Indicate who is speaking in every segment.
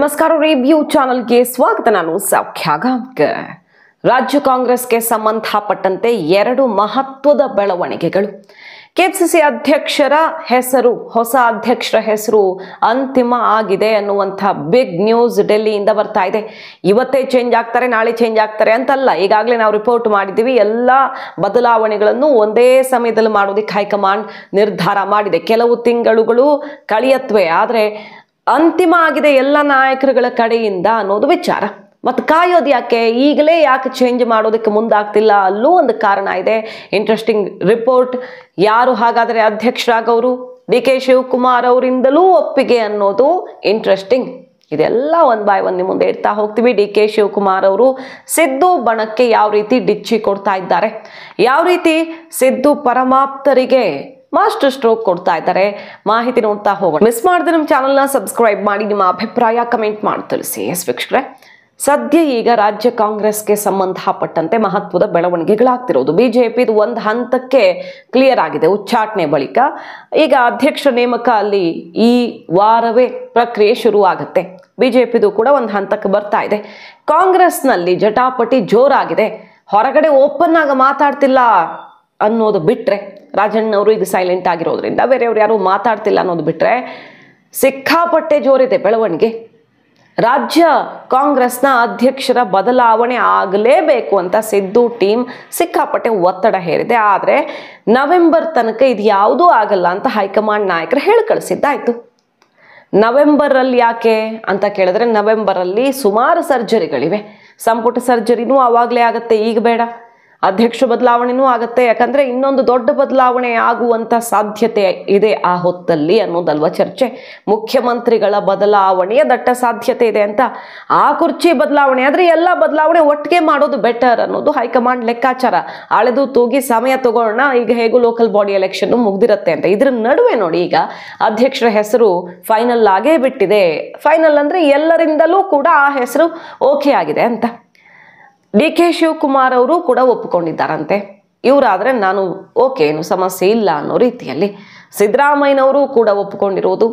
Speaker 1: ನಮಸ್ಕಾರ ರಿವ್ಯೂ ಚಾನೆಲ್ಗೆ ಸ್ವಾಗತ. ನಾನು ಸೌಖ್ಯ ಗಾಂವ್ಕರ್. ರಾಜ್ಯ ಕಾಂಗ್ರೆಸ್ಗೆ ಸಂಬಂಧಪಟ್ಟಂತೆ ಎರಡು ಮಹತ್ವದ ಬೆಳವಣಿಗೆಗಳು. ಕೆಪಿಸಿಸಿ ಅಧ್ಯಕ್ಷರ ಹೆಸರು, ಹೊಸ ಅಧ್ಯಕ್ಷರ ಹೆಸರು ಅಂತಿಮ ಆಗಿದೆ ಅನ್ನುವಂಥ ಬಿಗ್ ನ್ಯೂಸ್ ಡೆಲ್ಲಿಯಿಂದ ಬರ್ತಾ ಇದೆ. ಇವತ್ತೇ ಚೇಂಜ್ ಆಗ್ತಾರೆ, ನಾಳೆ ಚೇಂಜ್ ಆಗ್ತಾರೆ ಅಂತಲ್ಲ. ಈಗಾಗಲೇ ನಾವು ರಿಪೋರ್ಟ್ ಮಾಡಿದ್ದೀವಿ. ಎಲ್ಲ ಬದಲಾವಣೆಗಳನ್ನು ಒಂದೇ ಸಮಯದಲ್ಲಿ ಮಾಡೋದಕ್ಕೆ ಹೈಕಮಾಂಡ್ ನಿರ್ಧಾರ ಮಾಡಿದೆ. ಕೆಲವು ತಿಂಗಳುಗಳು ಕಳೆಯತ್ವೆ, ಆದರೆ ಅಂತಿಮ ಆಗಿದೆ ಎಲ್ಲ ನಾಯಕರುಗಳ ಕಡೆಯಿಂದ ಅನ್ನೋದು ವಿಚಾರ. ಮತ್ತು ಕಾಯೋದು ಯಾಕೆ, ಈಗಲೇ ಯಾಕೆ ಚೇಂಜ್ ಮಾಡೋದಕ್ಕೆ ಮುಂದಾಗ್ತಿಲ್ಲ, ಅಲ್ಲೂ ಒಂದು ಕಾರಣ ಇದೆ. Interesting report. ಯಾರು ಹಾಗಾದರೆ ಅಧ್ಯಕ್ಷರಾಗವರು? ಡಿ ಕೆ ಶಿವಕುಮಾರ್ ಅವರಿಂದಲೂ ಒಪ್ಪಿಗೆ ಅನ್ನೋದು ಇಂಟ್ರೆಸ್ಟಿಂಗ್. ಇದೆಲ್ಲ ಒನ್ ಬೈ ಒನ್ ಮುಂದೆ ಇಡ್ತಾ ಹೋಗ್ತೀವಿ. ಡಿ ಕೆ ಶಿವಕುಮಾರ್ ಅವರು ಸಿದ್ದು ಬಣಕ್ಕೆ ಯಾವ ರೀತಿ ಡಿಚ್ಚಿ ಕೊಡ್ತಾ ಇದ್ದಾರೆ, ಯಾವ ರೀತಿ ಸಿದ್ದು ಪರಮಾಪ್ತರಿಗೆ ಮಾಸ್ಟರ್ ಸ್ಟ್ರೋಕ್ ಕೊಡ್ತಾ ಇದ್ದಾರೆ, ಮಾಹಿತಿ ನೋಡ್ತಾ ಹೋಗೋಣ. ಮಿಸ್ ಮಾಡಿದ್ರೆ ನಮ್ಮ ಚಾನಲ್ನ ಸಬ್ಸ್ಕ್ರೈಬ್ ಮಾಡಿ, ನಿಮ್ಮ ಅಭಿಪ್ರಾಯ ಕಮೆಂಟ್ ಮಾಡಿ ತಿಳಿಸಿ. ಎಸ್ ವೀಕ್ಷಕರೇ, ಸದ್ಯ ಈಗ ರಾಜ್ಯ ಕಾಂಗ್ರೆಸ್ಗೆ ಸಂಬಂಧಪಟ್ಟಂತೆ ಮಹತ್ವದ ಬೆಳವಣಿಗೆಗಳಾಗ್ತಿರೋದು. ಬಿಜೆಪಿದು ಒಂದು ಹಂತಕ್ಕೆ ಕ್ಲಿಯರ್ ಆಗಿದೆ ಉಚ್ಚಾಟನೆ ಬಳಿಕ. ಈಗ ಅಧ್ಯಕ್ಷ ನೇಮಕ ಅಲ್ಲಿ ಈ ವಾರವೇ ಪ್ರಕ್ರಿಯೆ ಶುರು ಆಗುತ್ತೆ. ಬಿಜೆಪಿದು ಕೂಡ ಒಂದು ಹಂತಕ್ಕೆ ಬರ್ತಾ ಇದೆ. ಕಾಂಗ್ರೆಸ್ನಲ್ಲಿ ಜಟಾಪಟಿ ಜೋರಾಗಿದೆ. ಹೊರಗಡೆ ಓಪನ್ ಆಗಿ ಮಾತಾಡ್ತಿಲ್ಲ ಅನ್ನೋದು ಬಿಟ್ರೆ, ರಾಜಣ್ಣವರು ಇದು ಸೈಲೆಂಟ್ ಆಗಿರೋದ್ರಿಂದ ಬೇರೆಯವ್ರು ಯಾರು ಮಾತಾಡ್ತಿಲ್ಲ ಅನ್ನೋದು ಬಿಟ್ರೆ, ಸಿಕ್ಕಾಪಟ್ಟೆ ಜೋರಿದೆ ಬೆಳವಣಿಗೆ. ರಾಜ್ಯ ಕಾಂಗ್ರೆಸ್ನ ಅಧ್ಯಕ್ಷರ ಬದಲಾವಣೆ ಆಗಲೇಬೇಕು ಅಂತ ಸಿದ್ದು ಟೀಮ್ ಸಿಕ್ಕಾಪಟ್ಟೆ ಒತ್ತಡ ಹೇರಿದೆ. ಆದರೆ ನವೆಂಬರ್ ತನಕ ಇದು ಯಾವುದೂ ಆಗಲ್ಲ ಅಂತ ಹೈಕಮಾಂಡ್ ನಾಯಕರು ಹೇಳಿ ಕಳಿಸಿದ್ದಾಯ್ತು. ನವೆಂಬರಲ್ಲಿ ಯಾಕೆ ಅಂತ ಕೇಳಿದ್ರೆ, ನವೆಂಬರಲ್ಲಿ ಸುಮಾರು ಸರ್ಜರಿಗಳಿವೆ. ಸಂಪುಟ ಸರ್ಜರಿನೂ ಆವಾಗಲೇ ಆಗುತ್ತೆ, ಈಗ ಬೇಡ. ಅಧ್ಯಕ್ಷ ಬದಲಾವಣೆನೂ ಆಗುತ್ತೆ, ಯಾಕಂದ್ರೆ ಇನ್ನೊಂದು ದೊಡ್ಡ ಬದಲಾವಣೆ ಆಗುವಂತ ಸಾಧ್ಯತೆ ಇದೆ ಆ ಹೊತ್ತಲ್ಲಿ ಅನ್ನೋದಲ್ವ ಚರ್ಚೆ. ಮುಖ್ಯಮಂತ್ರಿಗಳ ಬದಲಾವಣೆಯ ದಟ್ಟ ಸಾಧ್ಯತೆ ಇದೆ ಅಂತ. ಆ ಕುರ್ಚಿ ಬದಲಾವಣೆ ಆದ್ರೆ ಎಲ್ಲ ಬದಲಾವಣೆ ಒಟ್ಟಿಗೆ ಮಾಡೋದು ಬೆಟರ್ ಅನ್ನೋದು ಹೈಕಮಾಂಡ್ ಲೆಕ್ಕಾಚಾರ. ಅಳೆದು ತೂಗಿ ಸಮಯ ತಗೊಳ್ಳೋಣ, ಈಗ ಹೇಗೂ ಲೋಕಲ್ ಬಾಡಿ ಎಲೆಕ್ಷನ್ ಮುಗ್ದಿರತ್ತೆ ಅಂತ. ಇದ್ರ ನಡುವೆ ನೋಡಿ, ಈಗ ಅಧ್ಯಕ್ಷರ ಹೆಸರು ಫೈನಲ್ ಆಗೇ ಬಿಟ್ಟಿದೆ. ಫೈನಲ್ ಅಂದ್ರೆ ಎಲ್ಲರಿಂದಲೂ ಕೂಡ ಆ ಹೆಸರು ಓಕೆ ಆಗಿದೆ ಅಂತ. ಡಿ ಕೆ ಶಿವಕುಮಾರ್ ಅವರು ಕೂಡ ಒಪ್ಪಿಕೊಂಡಿದ್ದಾರಂತೆ. ಇವರಾದ್ರೆ ನಾನು ಓಕೆ, ಏನು ಸಮಸ್ಯೆ ಇಲ್ಲ ಅನ್ನೋ ರೀತಿಯಲ್ಲಿ. ಸಿದ್ದರಾಮಯ್ಯನವರು ಕೂಡ ಒಪ್ಪಿಕೊಂಡಿರೋದು.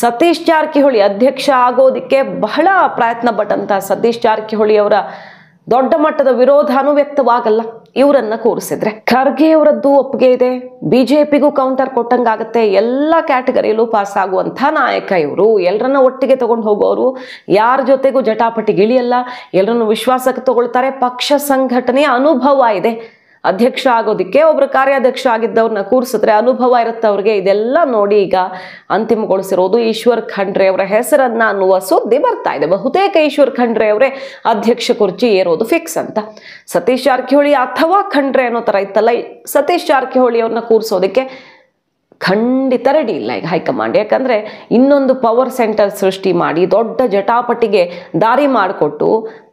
Speaker 1: ಸತೀಶ್ ಜಾರಕಿಹೊಳಿ ಅಧ್ಯಕ್ಷ ಆಗೋದಿಕ್ಕೆ ಬಹಳ ಪ್ರಯತ್ನ ಪಟ್ಟಂತ ಸತೀಶ್ ಜಾರಕಿಹೊಳಿ ಅವರ ದೊಡ್ಡ ಮಟ್ಟದ ವಿರೋಧನೂ ವ್ಯಕ್ತವಾಗಲ್ಲ ಇವರನ್ನ ಕೂರಿಸಿದ್ರೆ. ಖರ್ಗೆ ಅವರದ್ದು ಒಪ್ಪಿಗೆ ಇದೆ. ಬಿಜೆಪಿಗೂ ಕೌಂಟರ್ ಕೊಟ್ಟಂಗಾಗತ್ತೆ. ಎಲ್ಲ ಕ್ಯಾಟಗರಿಯಲ್ಲೂ ಪಾಸ್ ಆಗುವಂಥ ನಾಯಕ ಇವರು. ಎಲ್ಲರನ್ನ ಒಟ್ಟಿಗೆ ತಗೊಂಡು ಹೋಗೋರು, ಯಾರ ಜೊತೆಗೂ ಜಟಾಪಟಿಗಿಳಿಯಲ್ಲ, ಎಲ್ಲರನ್ನು ವಿಶ್ವಾಸಕ್ಕೆ ತಗೊಳ್ತಾರೆ. ಪಕ್ಷ ಸಂಘಟನೆಯ ಅನುಭವ ಇದೆ. ಅಧ್ಯಕ್ಷ ಆಗೋದಿಕ್ಕೆ ಒಬ್ರು ಕಾರ್ಯಾಧ್ಯಕ್ಷ ಆಗಿದ್ದವ್ರನ್ನ ಕೂರಿಸಿದ್ರೆ ಅನುಭವ ಇರುತ್ತೆ ಅವ್ರಿಗೆ. ಇದೆಲ್ಲ ನೋಡಿ ಈಗ ಅಂತಿಮಗೊಳಿಸಿರೋದು. ಈಶ್ವರ್ ಖಂಡ್ರೆ ಅವರ ಹೆಸರನ್ನ ಅನ್ನುವ ಸುದ್ದಿ ಬರ್ತಾ ಇದೆ. ಬಹುತೇಕ ಈಶ್ವರ್ ಖಂಡ್ರೆ ಅವರೇ ಅಧ್ಯಕ್ಷ ಕುರ್ಚಿ ಏರೋದು ಫಿಕ್ಸ್ ಅಂತ. ಸತೀಶ್ ಜಾರಕಿಹೊಳಿ ಅಥವಾ ಖಂಡ್ರೆ ಅನ್ನೋ ತರ ಇತ್ತಲ್ಲ, ಸತೀಶ್ ಜಾರಕಿಹೊಳಿ ಅವ್ರನ್ನ ಕೂರಿಸೋದಕ್ಕೆ ಖಂಡಿತ ರೆಡಿ ಇಲ್ಲ ಈಗ ಹೈಕಮಾಂಡ್. ಯಾಕಂದ್ರೆ ಇನ್ನೊಂದು ಪವರ್ ಸೆಂಟರ್ ಸೃಷ್ಟಿ ಮಾಡಿ ದೊಡ್ಡ ಜಟಾಪಟಿಗೆ ದಾರಿ ಮಾಡಿಕೊಟ್ಟು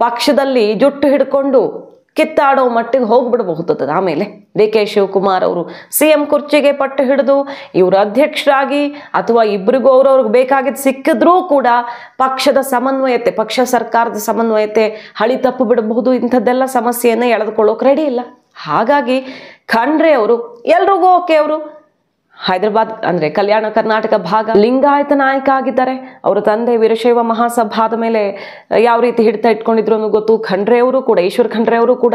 Speaker 1: ಪಕ್ಷದಲ್ಲಿ ಜುಟ್ಟು ಹಿಡ್ಕೊಂಡು ಕಿತ್ತಾಡೋ ಮಟ್ಟಿಗೆ ಹೋಗ್ಬಿಡಬಹುದು. ಆಮೇಲೆ ಡಿ ಕೆ ಶಿವಕುಮಾರ್ ಅವರು ಸಿಎಂ ಕುರ್ಚಿಗೆ ಪಟ್ಟು ಹಿಡಿದು ಇವರು ಅಧ್ಯಕ್ಷರಾಗಿ ಅಥವಾ ಇಬ್ಬರಿಗೂ ಅವ್ರವ್ರಿಗೆ ಬೇಕಾಗಿದ್ದು ಸಿಕ್ಕಿದ್ರೂ ಕೂಡ ಪಕ್ಷದ ಸಮನ್ವಯತೆ, ಪಕ್ಷ ಸರ್ಕಾರದ ಸಮನ್ವಯತೆ ಹಳಿ ತಪ್ಪು ಬಿಡಬಹುದು. ಇಂಥದ್ದೆಲ್ಲ ಸಮಸ್ಯೆಯನ್ನು ಎಳೆದುಕೊಳ್ಳೋಕೆ ರೆಡಿ ಇಲ್ಲ. ಹಾಗಾಗಿ ಖಂಡ್ರೆ ಅವರು ಎಲ್ರಿಗೂ ಓಕೆ. ಅವರು ಹೈದರಾಬಾದ್ ಅಂದ್ರೆ ಕಲ್ಯಾಣ ಕರ್ನಾಟಕ ಭಾಗ ಲಿಂಗಾಯತ ನಾಯಕ ಆಗಿದ್ದಾರೆ. ಅವರ ತಂದೆ ವೀರಶೈವ ಮಹಾಸಭಾದ ಮೇಲೆ ಯಾವ ರೀತಿ ಹಿಡಿತ ಇಟ್ಕೊಂಡಿದ್ರು ಅನ್ನೋ ಗೊತ್ತು. ಖಂಡ್ರೆ ಅವರು ಕೂಡ, ಈಶ್ವರ್ ಖಂಡ್ರೆ ಅವರು ಕೂಡ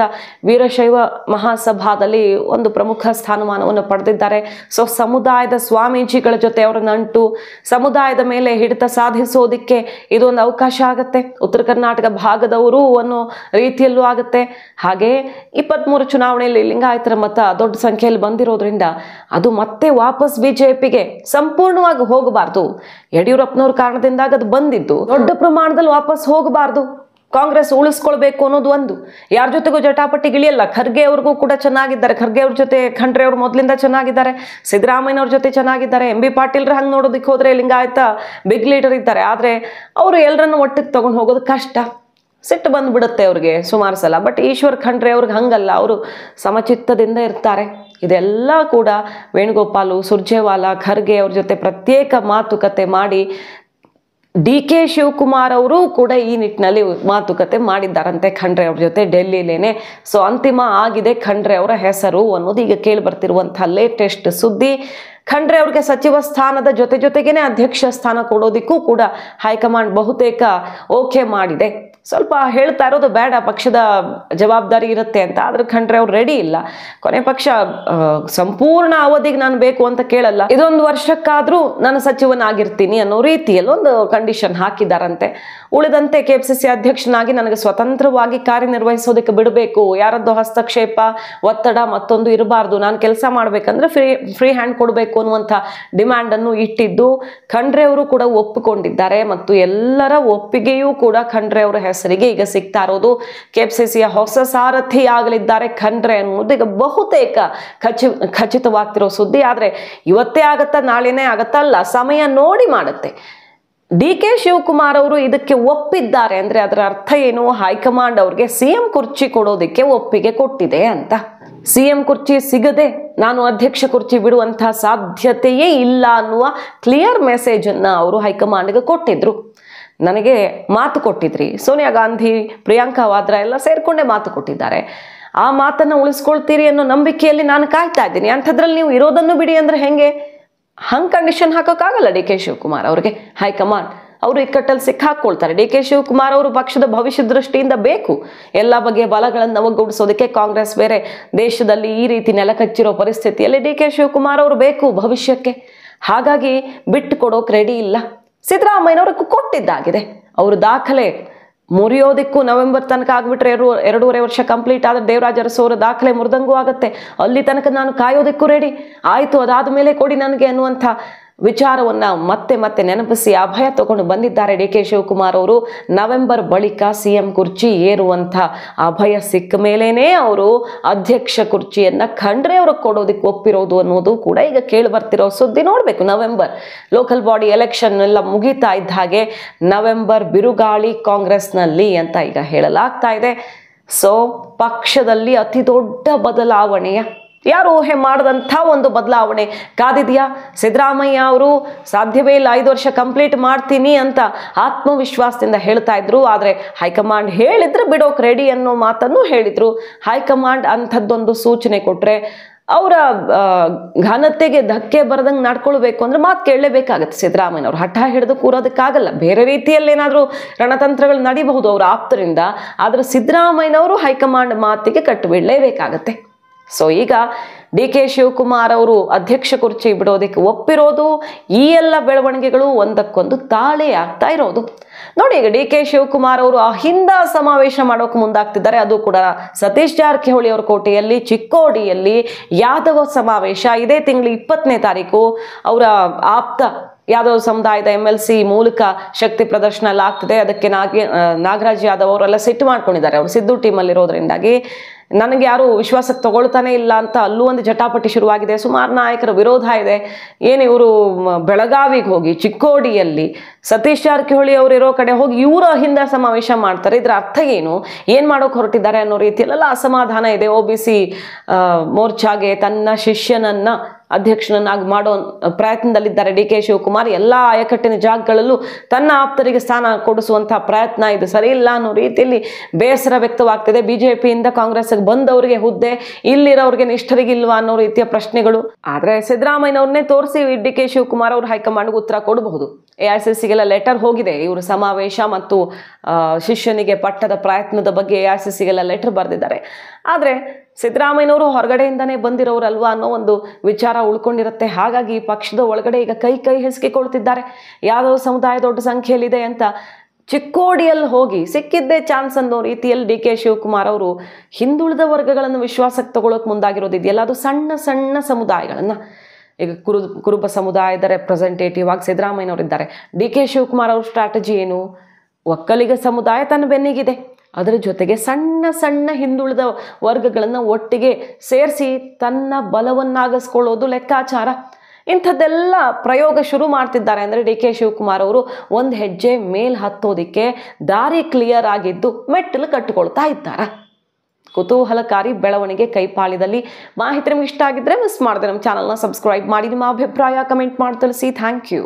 Speaker 1: ವೀರಶೈವ ಮಹಾಸಭಾದಲ್ಲಿ ಒಂದು ಪ್ರಮುಖ ಸ್ಥಾನಮಾನವನ್ನು ಪಡೆದಿದ್ದಾರೆ. ಸೊ ಸಮುದಾಯದ ಸ್ವಾಮೀಜಿಗಳ ಜೊತೆ ಅವರ ನಂಟು, ಸಮುದಾಯದ ಮೇಲೆ ಹಿಡಿತ ಸಾಧಿಸೋದಿಕ್ಕೆ ಇದೊಂದು ಅವಕಾಶ ಆಗುತ್ತೆ. ಉತ್ತರ ಕರ್ನಾಟಕ ಭಾಗದವರು ಅನ್ನೋ ರೀತಿಯಲ್ಲೂ ಆಗುತ್ತೆ. ಹಾಗೆ 23 ಚುನಾವಣೆಯಲ್ಲಿ ಲಿಂಗಾಯತರ ಮತ ದೊಡ್ಡ ಸಂಖ್ಯೆಯಲ್ಲಿ ಬಂದಿರೋದ್ರಿಂದ ಅದು ಮತ್ತೆ ವಾಪಸ್ ಬಿಜೆಪಿಗೆ ಸಂಪೂರ್ಣವಾಗಿ ಹೋಗಬಾರ್ದು. ಯಡಿಯೂರಪ್ಪನವ್ರ ಕಾರಣದಿಂದಾಗ ಅದು ಬಂದಿದ್ದು, ದೊಡ್ಡ ಪ್ರಮಾಣದಲ್ಲಿ ವಾಪಸ್ ಹೋಗಬಾರ್ದು. ಕಾಂಗ್ರೆಸ್ ಉಳಿಸ್ಕೊಳ್ಬೇಕು ಅನ್ನೋದು ಒಂದು. ಯಾರ ಜೊತೆಗೂ ಜಟಾಪಟಿಗಿಳಿಯಲ್ಲ. ಖರ್ಗೆ ಅವ್ರಿಗೂ ಕೂಡ ಚೆನ್ನಾಗಿದ್ದಾರೆ. ಖರ್ಗೆ ಅವ್ರ ಜೊತೆ ಖಂಡ್ರೆ ಅವ್ರು ಮೊದಲಿಂದ ಚೆನ್ನಾಗಿದ್ದಾರೆ. ಸಿದ್ದರಾಮಯ್ಯನವ್ರ ಜೊತೆ ಚೆನ್ನಾಗಿದ್ದಾರೆ. ಎಂ ಬಿ ಪಾಟೀಲ್ರ ಹಂಗೆ ನೋಡೋದಕ್ಕೆ ಹೋದ್ರೆ ಲಿಂಗಾಯತ ಬಿಗ್ ಲೀಡರ್ ಇದ್ದಾರೆ. ಆದರೆ ಅವರು ಎಲ್ಲರನ್ನು ಒಟ್ಟಿಗೆ ತಗೊಂಡು ಹೋಗೋದು ಕಷ್ಟ. ಸಿಟ್ಟು ಬಂದ್ಬಿಡುತ್ತೆ ಅವ್ರಿಗೆ ಸುಮಾರು ಸಲ. ಬಟ್ ಈಶ್ವರ್ ಖಂಡ್ರೆ ಅವ್ರಿಗೆ ಹಂಗಲ್ಲ, ಅವರು ಸಮಚಿತ್ತದಿಂದ ಇರ್ತಾರೆ. ಇದೆಲ್ಲ ಕೂಡ ವೇಣುಗೋಪಾಲು, ಸುರ್ಜೇವಾಲಾ, ಖರ್ಗೆ ಅವ್ರ ಜೊತೆ ಪ್ರತ್ಯೇಕ ಮಾತುಕತೆ ಮಾಡಿ ಡಿ ಕೆ ಶಿವಕುಮಾರ್ ಅವರು ಕೂಡ ಈ ನಿಟ್ಟಿನಲ್ಲಿ ಮಾತುಕತೆ ಮಾಡಿದ್ದಾರಂತೆ ಖಂಡ್ರೆ ಅವ್ರ ಜೊತೆ ಡೆಲ್ಲಿಲೇನೆ. ಸೊ ಅಂತಿಮ ಆಗಿದೆ ಖಂಡ್ರೆ ಅವರ ಹೆಸರು ಅನ್ನೋದು ಈಗ ಕೇಳಿ ಬರ್ತಿರುವಂತಹ ಲೇಟೆಸ್ಟ್ ಸುದ್ದಿ. ಖಂಡ್ರೆ ಅವ್ರಿಗೆ ಸಚಿವ ಸ್ಥಾನದ ಜೊತೆಗೇನೆ ಅಧ್ಯಕ್ಷ ಸ್ಥಾನ ಕೊಡೋದಿಕ್ಕೂ ಕೂಡ ಹೈಕಮಾಂಡ್ ಬಹುತೇಕ ಓಕೆ ಮಾಡಿದೆ. ಸ್ವಲ್ಪ ಹೇಳ್ತಾ ಇರೋದು ಬೇಡ, ಪಕ್ಷದ ಜವಾಬ್ದಾರಿ ಇರುತ್ತೆ ಅಂತ. ಆದ್ರೆ ಖಂಡ್ರೆ ಅವ್ರು ರೆಡಿ ಇಲ್ಲ. ಕೊನೆ ಪಕ್ಷ ಸಂಪೂರ್ಣ ಅವಧಿಗೆ ನಾನು ಬೇಕು ಅಂತ ಕೇಳಲ್ಲ, ಇದೊಂದು ವರ್ಷಕ್ಕಾದ್ರೂ ನಾನು ಸಚಿವನಾಗಿರ್ತೀನಿ ಅನ್ನೋ ರೀತಿಯಲ್ಲಿ ಒಂದು ಕಂಡೀಷನ್ ಹಾಕಿದಾರಂತೆ. ಉಳಿದಂತೆ ಕೆಪಿಸಿಸಿ ಅಧ್ಯಕ್ಷನಾಗಿ ನನಗೆ ಸ್ವತಂತ್ರವಾಗಿ ಕಾರ್ಯನಿರ್ವಹಿಸೋದಕ್ಕೆ ಬಿಡಬೇಕು, ಯಾರದ್ದು ಹಸ್ತಕ್ಷೇಪ ಒತ್ತಡ ಮತ್ತೊಂದು ಇರಬಾರ್ದು, ನಾನು ಕೆಲಸ ಮಾಡ್ಬೇಕಂದ್ರೆ ಫ್ರೀ ಹ್ಯಾಂಡ್ ಕೊಡಬೇಕು ಅನ್ನುವಂಥ ಡಿಮ್ಯಾಂಡ್ ಅನ್ನು ಇಟ್ಟಿದ್ದು ಖಂಡ್ರೆ ಅವರು ಕೂಡ ಒಪ್ಪಿಕೊಂಡಿದ್ದಾರೆ. ಮತ್ತು ಎಲ್ಲರ ಒಪ್ಪಿಗೆಯೂ ಕೂಡ ಖಂಡ್ರೆ ಅವರ ಹೆಸರಿಗೆ ಈಗ ಸಿಗ್ತಾ ಇರೋದು. ಕೆಪಿಸಿಸಿಯ ಹೊಸ ಸಾರಥಿ ಆಗಲಿದ್ದಾರೆ ಖಂಡ್ರೆ ಅನ್ನೋದು ಈಗ ಬಹುತೇಕ ಖಚಿತವಾಗ್ತಿರೋ ಸುದ್ದಿ. ಆದ್ರೆ ಇವತ್ತೇ ಆಗತ್ತಾ ನಾಳೆನೇ ಆಗತ್ತಲ್ಲ, ಸಮಯ ನೋಡಿ ಮಾಡುತ್ತೆ. ಡಿ.ಕೆ. ಶಿವಕುಮಾರ್ ಅವರು ಇದಕ್ಕೆ ಒಪ್ಪಿದ್ದಾರೆ ಅಂದ್ರೆ ಅದರ ಅರ್ಥ ಏನು? ಹೈಕಮಾಂಡ್ ಅವ್ರಿಗೆ ಸಿಎಂ ಕುರ್ಚಿ ಕೊಡೋದಕ್ಕೆ ಒಪ್ಪಿಗೆ ಕೊಟ್ಟಿದೆ ಅಂತ. ಸಿಎಂ ಕುರ್ಚಿ ಸಿಗದೆ ನಾನು ಅಧ್ಯಕ್ಷ ಕುರ್ಚಿ ಬಿಡುವಂತಹ ಸಾಧ್ಯತೆಯೇ ಇಲ್ಲ ಅನ್ನುವ ಕ್ಲಿಯರ್ ಮೆಸೇಜ್ ಅನ್ನ ಅವರು ಹೈಕಮಾಂಡ್ಗೆ ಕೊಟ್ಟಿದ್ರು. ನನಗೆ ಮಾತು ಕೊಟ್ಟಿದ್ರಿ, ಸೋನಿಯಾ ಗಾಂಧಿ, ಪ್ರಿಯಾಂಕಾ ವಾದ್ರಾ ಎಲ್ಲ ಸೇರ್ಕೊಂಡೇ ಮಾತು ಕೊಟ್ಟಿದ್ದಾರೆ, ಆ ಮಾತನ್ನ ಉಳಿಸ್ಕೊಳ್ತೀರಿ ಅನ್ನೋ ನಂಬಿಕೆಯಲ್ಲಿ ನಾನು ಕಾಯ್ತಾ ಇದ್ದೀನಿ. ಅಂಥದ್ರಲ್ಲಿ ನೀವು ಇರೋದನ್ನು ಬಿಡಿ ಅಂದ್ರೆ ಹೆಂಗೆ? ಹಂಗೆ ಕಂಡೀಷನ್ ಹಾಕೋಕ್ಕಾಗಲ್ಲ ಡಿ.ಕೆ. ಶಿವಕುಮಾರ್ ಅವ್ರಿಗೆ. ಹೈಕಮಾಂಡ್ ಅವರು ಇಕ್ಕಟ್ಟಲ್ಲಿ ಸಿಕ್ಕಾಕೊಳ್ತಾರೆ. ಡಿ.ಕೆ. ಶಿವಕುಮಾರ್ ಅವರು ಪಕ್ಷದ ಭವಿಷ್ಯ ದೃಷ್ಟಿಯಿಂದ ಬೇಕು, ಎಲ್ಲ ಬಗೆಯ ಬಲಗಳನ್ನು ಒಗ್ಗೂಡಿಸೋದಕ್ಕೆ. ಕಾಂಗ್ರೆಸ್ ಬೇರೆ ದೇಶದಲ್ಲಿ ಈ ರೀತಿ ನೆಲಕಚ್ಚಿರೋ ಪರಿಸ್ಥಿತಿಯಲ್ಲಿ ಡಿ.ಕೆ. ಶಿವಕುಮಾರ್ ಅವರು ಬೇಕು ಭವಿಷ್ಯಕ್ಕೆ. ಹಾಗಾಗಿ ಬಿಟ್ಟು ಕೊಡೋಕೆ ರೆಡಿ ಇಲ್ಲ. ಸಿದ್ದರಾಮಯ್ಯನವ್ರಿಗೆ ಕೊಟ್ಟಿದ್ದಾಗಿದೆ. ಅವರು ದಾಖಲೆ ಮುರಿಯೋದಿಕ್ಕೂ ನವೆಂಬರ್ ತನಕ ಆಗ್ಬಿಟ್ರೆ 2.5 ವರ್ಷ ಕಂಪ್ಲೀಟ್ ಆದ್ರೆ ದೇವರಾಜ ಅರಸು ಅವರ ದಾಖಲೆ ಮುರಿದಂಗೂ ಆಗುತ್ತೆ. ಅಲ್ಲಿ ತನಕ ನಾನು ಕಾಯೋದಿಕ್ಕೂ ರೆಡಿ, ಆಯ್ತು ಅದಾದ ಮೇಲೆ ಕೊಡಿ ನನಗೆ ಅನ್ನುವಂಥ ವಿಚಾರವನ್ನ ಮತ್ತೆ ಮತ್ತೆ ನೆನಪಿಸಿ ಅಭಯ ತಗೊಂಡು ಬಂದಿದ್ದಾರೆ ಡಿ.ಕೆ. ಶಿವಕುಮಾರ್ ಅವರು. ನವೆಂಬರ್ ಬಳಿಕ ಸಿಎಂ ಕುರ್ಚಿ ಏರುವಂಥ ಅಭಯ ಸಿಕ್ಕ ಮೇಲೇನೆ ಅವರು ಅಧ್ಯಕ್ಷ ಕುರ್ಚಿಯನ್ನ ಖಂಡ್ರೆ ಅವ್ರಿಗೆ ಕೊಡೋದಕ್ಕೆ ಒಪ್ಪಿರೋದು ಅನ್ನೋದು ಕೂಡ ಈಗ ಕೇಳಿ ಬರ್ತಿರೋ ಸುದ್ದಿ. ನೋಡ್ಬೇಕು, ನವೆಂಬರ್ ಲೋಕಲ್ ಬಾಡಿ ಎಲೆಕ್ಷನ್ ಎಲ್ಲ ಮುಗೀತಾ ಇದ್ದ ಹಾಗೆ ನವೆಂಬರ್ ಬಿರುಗಾಳಿ ಕಾಂಗ್ರೆಸ್ನಲ್ಲಿ ಅಂತ ಈಗ ಹೇಳಲಾಗ್ತಾ ಇದೆ. ಸೊ ಪಕ್ಷದಲ್ಲಿ ಅತಿ ದೊಡ್ಡ ಬದಲಾವಣೆಯ ಯಾರು ಊಹೆ ಮಾಡದಂಥ ಒಂದು ಬದಲಾವಣೆ ಕಾದಿದೆಯಾ? ಸಿದ್ದರಾಮಯ್ಯ ಅವರು ಸಾಧ್ಯವೇ ಇಲ್ಲ 5 ವರ್ಷ ಕಂಪ್ಲೀಟ್ ಮಾಡ್ತೀನಿ ಅಂತ ಆತ್ಮವಿಶ್ವಾಸದಿಂದ ಹೇಳ್ತಾ ಇದ್ರು. ಆದರೆ ಹೈಕಮಾಂಡ್ ಹೇಳಿದ್ರೆ ಬಿಡೋಕ್ ರೆಡಿ ಅನ್ನೋ ಮಾತನ್ನು ಹೇಳಿದ್ರು. ಹೈಕಮಾಂಡ್ ಅಂಥದ್ದೊಂದು ಸೂಚನೆ ಕೊಟ್ರೆ ಅವರ ಘನತೆಗೆ ಧಕ್ಕೆ ಬರದಂಗೆ ನಡ್ಕೊಳ್ಬೇಕು ಅಂದ್ರೆ ಮಾತು ಕೇಳಲೇಬೇಕಾಗತ್ತೆ. ಸಿದ್ದರಾಮಯ್ಯನವ್ರು ಹಠ ಹಿಡಿದು ಕೂರೋದಕ್ಕಾಗಲ್ಲ. ಬೇರೆ ರೀತಿಯಲ್ಲಿ ಏನಾದರೂ ರಣತಂತ್ರಗಳು ನಡಿಬಹುದು ಅವರ ಆಪ್ತರಿಂದ, ಆದ್ರೆ ಸಿದ್ದರಾಮಯ್ಯನವರು ಹೈಕಮಾಂಡ್ ಮಾತಿಗೆ ಕಟ್ಟು ಬಿಡಲೇಬೇಕಾಗತ್ತೆ. ಸೊ ಈಗ ಡಿ.ಕೆ. ಶಿವಕುಮಾರ್ ಅವರು ಅಧ್ಯಕ್ಷ ಕುರ್ಚಿ ಬಿಡೋದಕ್ಕೆ ಒಪ್ಪಿರೋದು, ಈ ಎಲ್ಲ ಬೆಳವಣಿಗೆಗಳು ಒಂದಕ್ಕೊಂದು ತಾಳೆ ಆಗ್ತಾ ಇರೋದು. ನೋಡಿ, ಈಗ ಡಿ.ಕೆ. ಶಿವಕುಮಾರ್ ಅವರು ಅಹಿಂದ ಸಮಾವೇಶ ಮಾಡೋಕೆ ಮುಂದಾಗ್ತಿದ್ದಾರೆ. ಅದು ಕೂಡ ಸತೀಶ್ ಜಾರಕಿಹೊಳಿ ಅವರ ಕೋಟೆಯಲ್ಲಿ ಚಿಕ್ಕೋಡಿಯಲ್ಲಿ ಯಾದವ ಸಮಾವೇಶ. ಇದೇ ತಿಂಗಳು 20ನೇ ತಾರೀಕು ಅವರ ಆಪ್ತ ಯಾದವ್ ಸಮುದಾಯದ MLC ಮೂಲಕ ಶಕ್ತಿ ಪ್ರದರ್ಶನ ಎಲ್ಲ ಆಗ್ತದೆ. ಅದಕ್ಕೆ ನಾಗರಾಜ್ ಯಾದವ್ ಅವರೆಲ್ಲ ಸಿಟ್ಟು ಮಾಡ್ಕೊಂಡಿದ್ದಾರೆ. ಅವರು ಸಿದ್ದು ಟೀಮಲ್ಲಿ ಇರೋದ್ರಿಂದಾಗಿ ನನಗೆ ಯಾರು ವಿಶ್ವಾಸಕ್ಕೆ ತಗೊಳ್ತಾನೆ ಇಲ್ಲ ಅಂತ ಅಲ್ಲೂ ಒಂದು ಜಟಾಪಟಿ ಶುರುವಾಗಿದೆ. ಸುಮಾರು ನಾಯಕರ ವಿರೋಧ ಇದೆ. ಏನು ಇವರು ಬೆಳಗಾವಿಗೆ ಹೋಗಿ ಚಿಕ್ಕೋಡಿಯಲ್ಲಿ ಸತೀಶ್ ಜಾರಕಿಹೊಳಿ ಅವರು ಇರೋ ಕಡೆ ಹೋಗಿ ಇವರು ಅಹಿಂದ ಸಮಾವೇಶ ಮಾಡ್ತಾರೆ, ಇದ್ರ ಅರ್ಥ ಏನು ಮಾಡೋಕೆ ಹೊರಟಿದ್ದಾರೆ ಅನ್ನೋ ರೀತಿಯಲ್ಲೆಲ್ಲ ಅಸಮಾಧಾನ ಇದೆ. OBC ಮೋರ್ಚಾಗೆ ತನ್ನ ಶಿಷ್ಯನನ್ನ ಅಧ್ಯಕ್ಷನನ್ನಾಗಿ ಮಾಡೋ ಪ್ರಯತ್ನದಲ್ಲಿದ್ದಾರೆ ಡಿ.ಕೆ. ಶಿವಕುಮಾರ್. ಎಲ್ಲ ಆಯಕಟ್ಟಿನ ಜಾಗಗಳಲ್ಲೂ ತನ್ನ ಆಪ್ತರಿಗೆ ಸ್ಥಾನ ಕೊಡಿಸುವಂತಹ ಪ್ರಯತ್ನ ಇದು ಸರಿ ಇಲ್ಲ ಅನ್ನೋ ರೀತಿಯಲ್ಲಿ ಬೇಸರ ವ್ಯಕ್ತವಾಗ್ತಿದೆ. ಬಿಜೆಪಿಯಿಂದ ಕಾಂಗ್ರೆಸ್ಗೆ ಬಂದವರಿಗೆ ಹುದ್ದೆ, ಇಲ್ಲಿರೋರಿಗೆ ನಿಷ್ಠರಿಗಿಲ್ವಾ ಅನ್ನೋ ರೀತಿಯ ಪ್ರಶ್ನೆಗಳು. ಆದ್ರೆ ಸಿದ್ದರಾಮಯ್ಯನವ್ರನ್ನೇ ತೋರಿಸಿ ಡಿ.ಕೆ. ಶಿವಕುಮಾರ್ ಅವರು ಹೈಕಮಾಂಡ್ಗೆ ಉತ್ತರ ಕೊಡಬಹುದು. AICCಗೆಲ್ಲ ಲೆಟರ್ ಹೋಗಿದೆ. ಇವರು ಸಮಾವೇಶ ಮತ್ತು ಶಿಷ್ಯನಿಗೆ ಪಟ್ಟದ ಪ್ರಯತ್ನದ ಬಗ್ಗೆ AICCಗೆಲ್ಲ ಲೆಟರ್ ಬರೆದಿದ್ದಾರೆ. ಆದ್ರೆ ಸಿದ್ದರಾಮಯ್ಯನವರು ಹೊರಗಡೆಯಿಂದನೇ ಬಂದಿರೋರಲ್ವಾ ಅನ್ನೋ ಒಂದು ವಿಚಾರ ಉಳ್ಕೊಂಡಿರುತ್ತೆ. ಹಾಗಾಗಿ ಪಕ್ಷದ ಒಳಗಡೆ ಈಗ ಕೈ ಹೆಸಕಿಕೊಳ್ತಿದ್ದಾರೆ. ಯಾದವ ಸಮುದಾಯ ದೊಡ್ಡ ಸಂಖ್ಯೆಯಲ್ಲಿದೆ ಅಂತ ಚಿಕ್ಕೋಡಿಯಲ್ಲಿ ಹೋಗಿ ಸಿಕ್ಕಿದ್ದೇ ಚಾನ್ಸ್ ಅನ್ನೋ ರೀತಿಯಲ್ಲಿ ಡಿ.ಕೆ. ಶಿವಕುಮಾರ್ ಅವರು ಹಿಂದುಳಿದ ವರ್ಗಗಳನ್ನು ವಿಶ್ವಾಸಕ್ಕೆ ತಗೊಳ್ಳೋಕೆ ಮುಂದಾಗಿರೋದಿದೆಯಲ್ಲ, ಅದು ಸಣ್ಣ ಸಣ್ಣ ಸಮುದಾಯಗಳನ್ನ, ಈಗ ಕುರುಬ ಸಮುದಾಯದ ರೆಪ್ರೆಸೆಂಟೇಟಿವ್ ಆಗಿ ಸಿದ್ದರಾಮಯ್ಯನವರಿದ್ದಾರೆ. ಡಿ.ಕೆ. ಶಿವಕುಮಾರ್ ಅವ್ರ ಸ್ಟ್ರಾಟಜಿ ಏನು? ಒಕ್ಕಲಿಗ ಸಮುದಾಯ ತನ್ನ ಬೆನ್ನಿಗಿದೆ, ಅದರ ಜೊತೆಗೆ ಸಣ್ಣ ಸಣ್ಣ ಹಿಂದುಳಿದ ವರ್ಗಗಳನ್ನು ಒಟ್ಟಿಗೆ ಸೇರಿಸಿ ತನ್ನ ಬಲವನ್ನಾಗಿಸ್ಕೊಳ್ಳೋದು ಲೆಕ್ಕಾಚಾರ. ಇಂಥದ್ದೆಲ್ಲ ಪ್ರಯೋಗ ಶುರು ಮಾಡ್ತಿದ್ದಾರೆ ಅಂದರೆ ಡಿ.ಕೆ. ಶಿವಕುಮಾರ್ ಅವರು ಒಂದು ಹೆಜ್ಜೆ ಮೇಲ್ ಹತ್ತೋದಿಕ್ಕೆ ದಾರಿ ಕ್ಲಿಯರ್ ಆಗಿದ್ದು ಮೆಟ್ಟಲು ಕಟ್ಟಿಕೊಳ್ತಾ ಇದ್ದಾರೆ. ಕುತೂಹಲಕಾರಿ ಬೆಳವಣಿಗೆ ಕೈಪಾಳ್ಯದಲ್ಲಿ. ಮಾಹಿತಿ ನಿಮ್ಗೆ ಇಷ್ಟ ಆಗಿದ್ರೆ ಮಿಸ್ ಮಾಡದೆ ನಮ್ಮ ಚಾನಲ್ನ ಸಬ್ಸ್ಕ್ರೈಬ್ ಮಾಡಿ. ನಿಮ್ಮ ಅಭಿಪ್ರಾಯ ಕಮೆಂಟ್ ಮಾಡಿ ತಿಳಿಸಿ. Thank you.